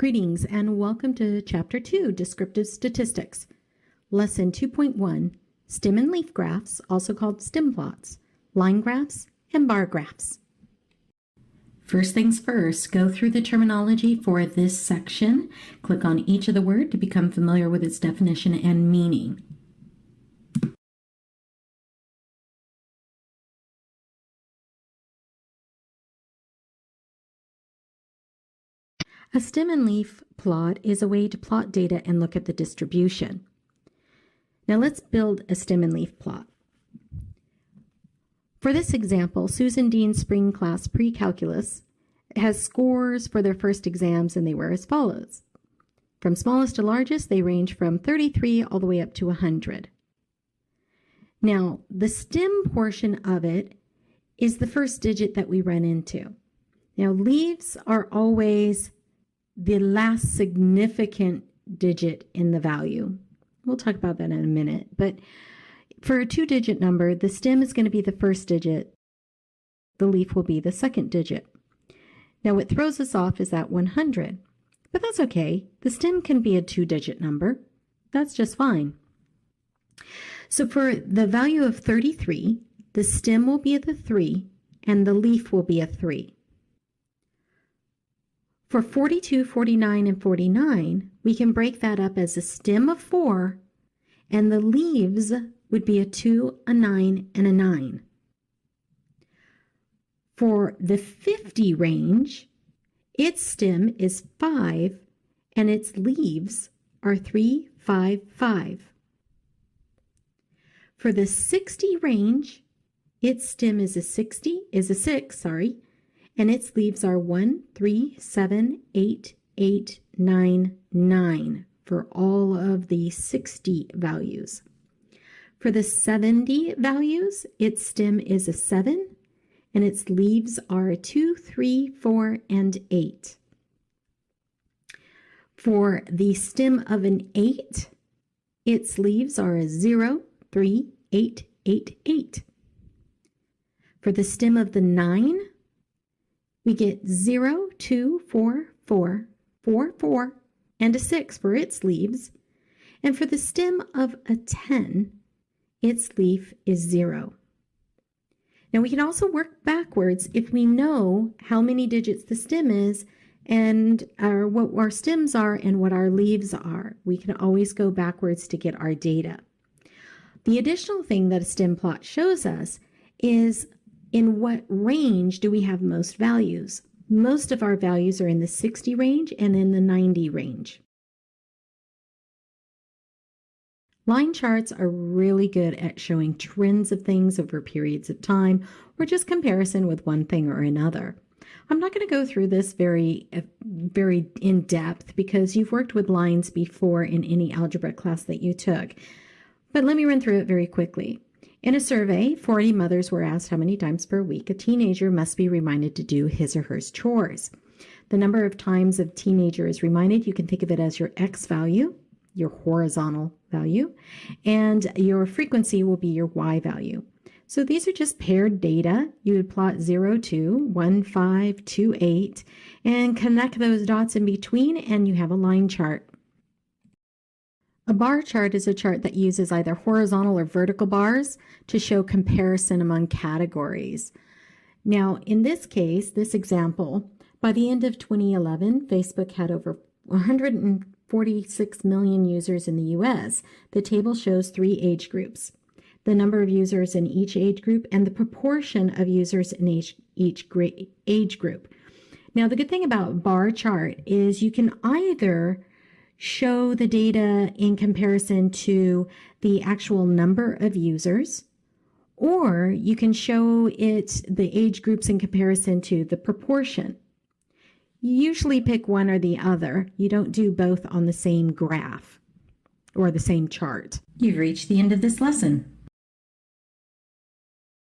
Greetings and welcome to Chapter 2, Descriptive Statistics, Lesson 2.1, Stem and leaf graphs, also called stem plots, line graphs, and bar graphs. First things first, go through the terminology for this section. Click on each of the word to become familiar with its definition and meaning. A stem and leaf plot is a way to plot data and look at the distribution. Now let's build a stem and leaf plot. For this example, Susan Dean's spring class pre-calculus has scores for their first exams, and they were as follows. From smallest to largest, they range from 33 all the way up to 100. Now, the stem portion of it is the first digit that we run into. Now, leaves are always the last significant digit in the value. We'll talk about that in a minute, but for a two-digit number, the stem is going to be the first digit. The leaf will be the second digit. Now, what throws us off is that 100, but that's okay. The stem can be a two-digit number. That's just fine. So for the value of 33, the stem will be the 3, and the leaf will be a 3. For 42, 49, and 49, we can break that up as a stem of 4, and the leaves would be a 2, a 9, and a 9. For the 50 range, its stem is 5, and its leaves are 3, 5, 5. For the 60 range, its stem is a 6, and its leaves are 1, 3, 7, 8, 8, 9, 9 for all of the 60 values. For the 70 values, its stem is a 7, and its leaves are a 2, 3, 4, and 8. For the stem of an 8, its leaves are a 0, 3, 8, 8, 8. For the stem of the 9, we get 0, 2, 4, 4, 4, 4, and a 6 for its leaves. And for the stem of a 10, its leaf is 0. Now we can also work backwards if we know how many digits the stem is and what our stems are and what our leaves are. We can always go backwards to get our data. The additional thing that a stem plot shows us is in what range do we have most values? Most of our values are in the 60 range and in the 90 range. Line charts are really good at showing trends of things over periods of time or just comparison with one thing or another. I'm not going to go through this very in depth because you've worked with lines before in any algebra class that you took. But let me run through it very quickly. In a survey, 40 mothers were asked how many times per week a teenager must be reminded to do his or her chores. The number of times a teenager is reminded, you can think of it as your X value, your horizontal value, and your frequency will be your Y value. So these are just paired data. You would plot 0, 2, 1, 5, 2, 8, and connect those dots in between, and you have a line chart. A bar chart is a chart that uses either horizontal or vertical bars to show comparison among categories. Now, in this case, this example, by the end of 2011, Facebook had over 146 million users in the US. The table shows 3 age groups, the number of users in each age group, and the proportion of users in each age group. Now, the good thing about bar chart is you can either show the data in comparison to the actual number of users, or you can show it the age groups in comparison to the proportion. You usually pick one or the other. You don't do both on the same graph or the same chart. You've reached the end of this lesson.